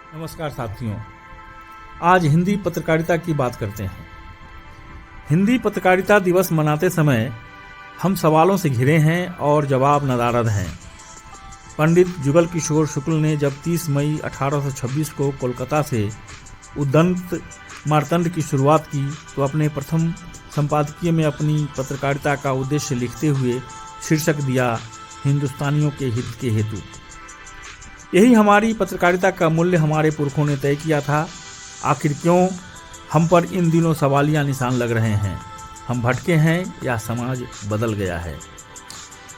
नमस्कार साथियों, आज हिंदी पत्रकारिता की बात करते हैं। हिंदी पत्रकारिता दिवस मनाते समय हम सवालों से घिरे हैं और जवाब नदारद हैं। पंडित जुगल किशोर शुक्ल ने जब 30 मई 1826 को कोलकाता से उद्दंत मार्तंड की शुरुआत की तो अपने प्रथम संपादकीय में अपनी पत्रकारिता का उद्देश्य लिखते हुए शीर्षक दिया, हिंदुस्तानियों के हित के हेतु। यही हमारी पत्रकारिता का मूल्य हमारे पुरखों ने तय किया था। आखिर क्यों हम पर इन दिनों सवालिया निशान लग रहे हैं? हम भटके हैं या समाज बदल गया है?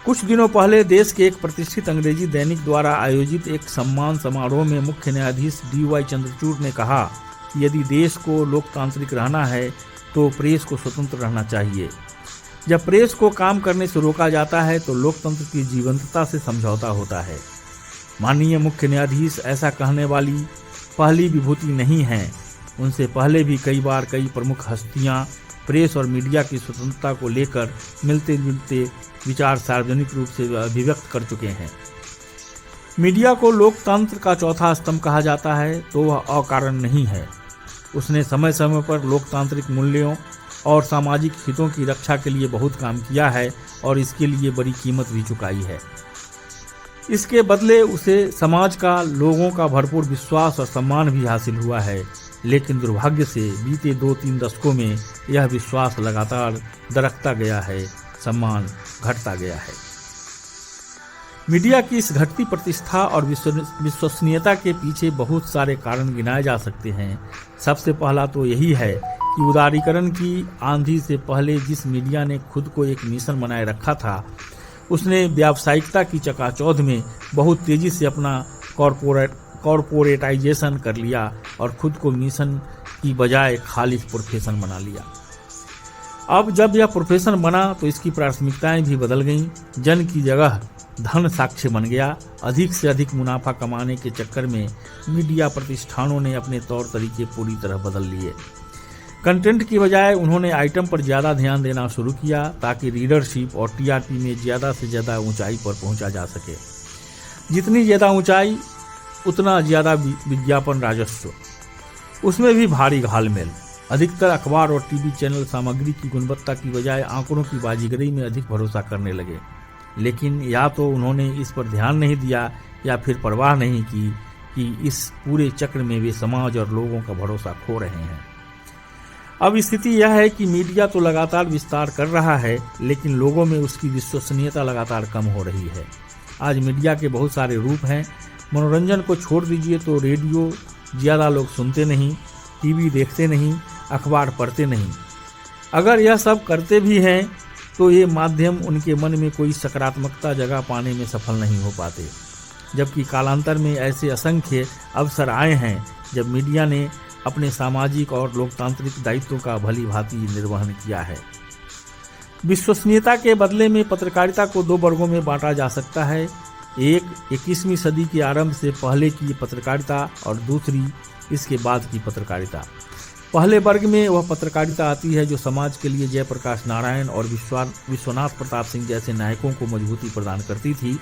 कुछ दिनों पहले देश के एक प्रतिष्ठित अंग्रेजी दैनिक द्वारा आयोजित एक सम्मान समारोह में मुख्य न्यायाधीश DY चंद्रचूड़ ने कहा कि यदि देश को लोकतांत्रिक रहना है तो प्रेस को स्वतंत्र रहना चाहिए। जब प्रेस को काम करने से रोका जाता है तो लोकतंत्र की जीवंतता से समझौता होता है। माननीय मुख्य न्यायाधीश ऐसा कहने वाली पहली विभूति नहीं हैं। उनसे पहले भी कई बार कई प्रमुख हस्तियां प्रेस और मीडिया की स्वतंत्रता को लेकर मिलते जुलते विचार सार्वजनिक रूप से अभिव्यक्त कर चुके हैं। मीडिया को लोकतंत्र का चौथा स्तंभ कहा जाता है तो वह अकारण नहीं है। उसने समय समय पर लोकतांत्रिक मूल्यों और सामाजिक हितों की रक्षा के लिए बहुत काम किया है और इसके लिए बड़ी कीमत भी चुकाई है। इसके बदले उसे समाज का, लोगों का भरपूर विश्वास और सम्मान भी हासिल हुआ है। लेकिन दुर्भाग्य से बीते 2-3 दशकों में यह विश्वास लगातार दरकता गया है, सम्मान घटता गया है। मीडिया की इस घटती प्रतिष्ठा और विश्वसनीयता के पीछे बहुत सारे कारण गिनाए जा सकते हैं। सबसे पहला तो यही है कि उदारीकरण की आंधी से पहले जिस मीडिया ने खुद को एक मिशन बनाए रखा था, उसने व्यावसायिकता की चकाचौंध में बहुत तेजी से अपना कॉरपोरेटाइजेशन कर लिया और खुद को मिशन की बजाय खालिस प्रोफेशन बना लिया। अब जब यह प्रोफेशन बना तो इसकी प्राथमिकताएं भी बदल गईं। जन की जगह धन साक्ष्य बन गया। अधिक से अधिक मुनाफा कमाने के चक्कर में मीडिया प्रतिष्ठानों ने अपने तौर तरीके पूरी तरह बदल लिए। कंटेंट की बजाय उन्होंने आइटम पर ज़्यादा ध्यान देना शुरू किया ताकि रीडरशिप और TRP में ज़्यादा से ज़्यादा ऊंचाई पर पहुंचा जा सके। जितनी ज़्यादा ऊंचाई उतना ज़्यादा विज्ञापन राजस्व, उसमें भी भारी घालमेल। अधिकतर अखबार और TV चैनल सामग्री की गुणवत्ता की बजाय आंकड़ों की बाजीगरी में अधिक भरोसा करने लगे। लेकिन या तो उन्होंने इस पर ध्यान नहीं दिया या फिर परवाह नहीं की कि इस पूरे चक्र में वे समाज और लोगों का भरोसा खो रहे हैं। अब स्थिति यह है कि मीडिया तो लगातार विस्तार कर रहा है, लेकिन लोगों में उसकी विश्वसनीयता लगातार कम हो रही है। आज मीडिया के बहुत सारे रूप हैं। मनोरंजन को छोड़ दीजिए तो रेडियो ज़्यादा लोग सुनते नहीं, TV देखते नहीं, अखबार पढ़ते नहीं। अगर यह सब करते भी हैं तो ये माध्यम उनके मन में कोई सकारात्मकता जगह पाने में सफल नहीं हो पाते। जबकि कालांतर में ऐसे असंख्य अवसर आए हैं जब मीडिया ने अपने सामाजिक और लोकतांत्रिक दायित्वों का भली भांति निर्वहन किया है। विश्वसनीयता के बदले में पत्रकारिता को 2 वर्गों में बांटा जा सकता है। एक 21वीं सदी के आरंभ से पहले की पत्रकारिता और दूसरी इसके बाद की पत्रकारिता। पहले वर्ग में वह पत्रकारिता आती है जो समाज के लिए जयप्रकाश नारायण और विश्वनाथ प्रताप सिंह जैसे नायकों को मजबूती प्रदान करती थी,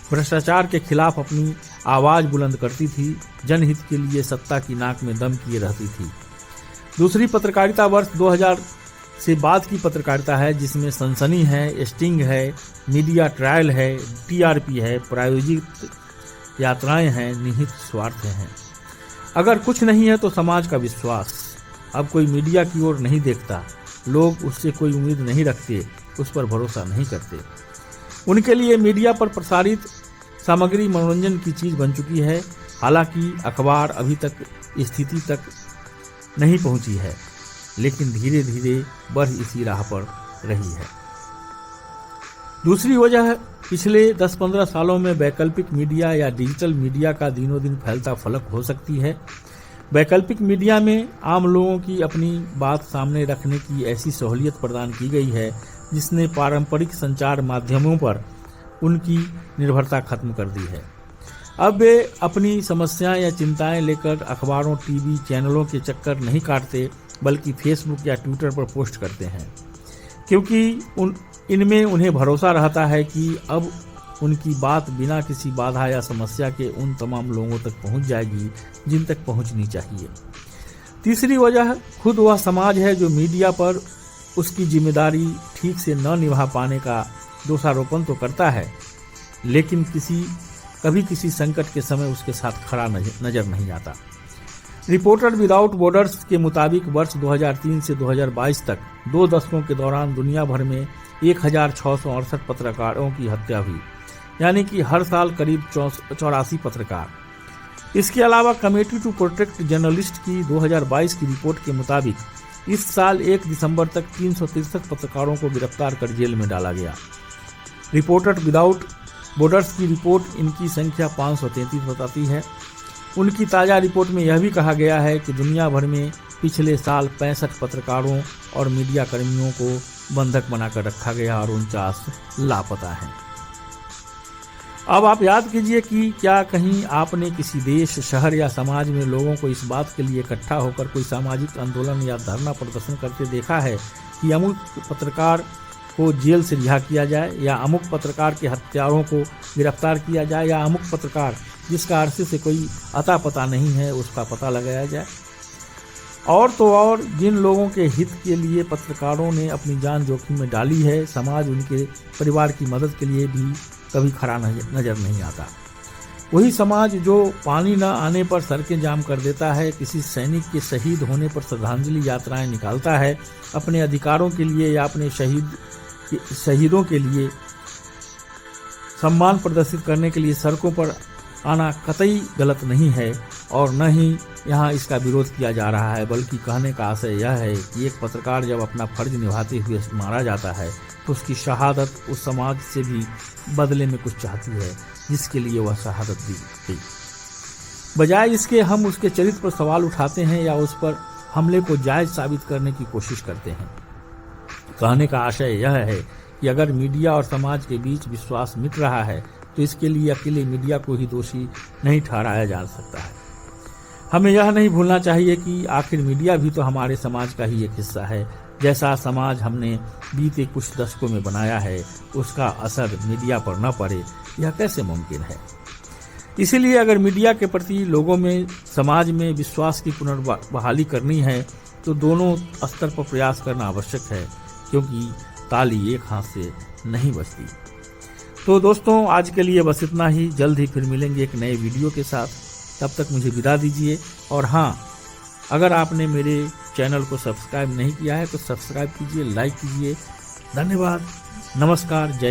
भ्रष्टाचार के खिलाफ अपनी आवाज़ बुलंद करती थी, जनहित के लिए सत्ता की नाक में दम किए रहती थी। दूसरी पत्रकारिता वर्ष 2000 से बाद की पत्रकारिता है जिसमें सनसनी है, स्टिंग है, मीडिया ट्रायल है, TRP है, प्रायोजित यात्राएं हैं, निहित स्वार्थ हैं। अगर कुछ नहीं है तो समाज का विश्वास। अब कोई मीडिया की ओर नहीं देखता, लोग उससे कोई उम्मीद नहीं रखते, उस पर भरोसा नहीं करते। उनके लिए मीडिया पर प्रसारित सामग्री मनोरंजन की चीज़ बन चुकी है। हालांकि अखबार अभी तक स्थिति तक नहीं पहुंची है, लेकिन धीरे धीरे बढ़ इसी राह पर रही है। दूसरी वजह पिछले 10-15 सालों में वैकल्पिक मीडिया या डिजिटल मीडिया का दिनों दिन फैलता फलक हो सकती है। वैकल्पिक मीडिया में आम लोगों की अपनी बात सामने रखने की ऐसी सहूलियत प्रदान की गई है जिसने पारंपरिक संचार माध्यमों पर उनकी निर्भरता खत्म कर दी है। अब वे अपनी समस्याएं या चिंताएं लेकर अखबारों, TV चैनलों के चक्कर नहीं काटते, बल्कि फेसबुक या ट्विटर पर पोस्ट करते हैं, क्योंकि इनमें उन्हें भरोसा रहता है कि अब उनकी बात बिना किसी बाधा या समस्या के उन तमाम लोगों तक पहुंच जाएगी जिन तक पहुंचनी चाहिए। तीसरी वजह खुद वह समाज है जो मीडिया पर उसकी जिम्मेदारी ठीक से न निभा पाने का दोषारोपण तो करता है, लेकिन कभी किसी संकट के समय उसके साथ खड़ा नजर नहीं आता। रिपोर्टर विदाउट बॉर्डर्स के मुताबिक वर्ष 2003 से 2022 तक 2 दशकों के दौरान दुनिया भर में 1668 पत्रकारों की हत्या हुई, यानी कि हर साल करीब 84 पत्रकार। इसके अलावा कमेटी टू प्रोटेक्ट जर्नलिस्ट की 2022 की रिपोर्ट के मुताबिक इस साल 1 दिसंबर तक 363 पत्रकारों को गिरफ्तार कर जेल में डाला गया। रिपोर्टर विदाउट बॉर्डर्स की रिपोर्ट इनकी संख्या 533 बताती है। उनकी ताज़ा रिपोर्ट में यह भी कहा गया है कि दुनिया भर में पिछले साल 65 पत्रकारों और मीडिया कर्मियों को बंधक बनाकर रखा गया और 49 लापता हैं। अब आप याद कीजिए कि क्या कहीं आपने किसी देश, शहर या समाज में लोगों को इस बात के लिए इकट्ठा होकर कोई सामाजिक आंदोलन या धरना प्रदर्शन करते देखा है कि अमुक पत्रकार को जेल से रिहा किया जाए, या अमुक पत्रकार के हत्यारों को गिरफ्तार किया जाए, या अमुक पत्रकार जिसका अरसे से कोई अता पता नहीं है उसका पता लगाया जाए। और तो और जिन लोगों के हित के लिए पत्रकारों ने अपनी जान जोखिम में डाली है, समाज उनके परिवार की मदद के लिए भी कभी खड़ा नजर नहीं आता। वही समाज जो पानी न आने पर सड़कें जाम कर देता है, किसी सैनिक के शहीद होने पर श्रद्धांजलि यात्राएं निकालता है, अपने अधिकारों के लिए या अपने शहीदों के लिए सम्मान प्रदर्शित करने के लिए सड़कों पर आना कतई गलत नहीं है, और न ही यहाँ इसका विरोध किया जा रहा है, बल्कि कहने का आशय यह है कि एक पत्रकार जब अपना फर्ज निभाते हुए मारा जाता है तो उसकी शहादत उस समाज से भी बदले में कुछ चाहती है जिसके लिए वह शहादत दी गई। बजाय इसके हम उसके चरित्र पर सवाल उठाते हैं या उस पर हमले को जायज साबित करने की कोशिश करते हैं। कहने का आशय यह है कि अगर मीडिया और समाज के बीच विश्वास मिट रहा है तो इसके लिए अकेले मीडिया को ही दोषी नहीं ठहराया जा सकता है। हमें यह नहीं भूलना चाहिए कि आखिर मीडिया भी तो हमारे समाज का ही एक हिस्सा है। जैसा समाज हमने बीते कुछ दशकों में बनाया है, उसका असर मीडिया पर न पड़े, यह कैसे मुमकिन है। इसीलिए अगर मीडिया के प्रति लोगों में, समाज में विश्वास की पुनर्बहाली करनी है तो दोनों स्तर पर प्रयास करना आवश्यक है, क्योंकि ताली एक हाथ से नहीं बजती। तो दोस्तों, आज के लिए बस इतना ही। जल्द ही फिर मिलेंगे एक नए वीडियो के साथ। तब तक मुझे विदा दीजिए। और हाँ, अगर आपने मेरे चैनल को सब्सक्राइब नहीं किया है तो सब्सक्राइब कीजिए, लाइक कीजिए। धन्यवाद, नमस्कार, जय हिंद।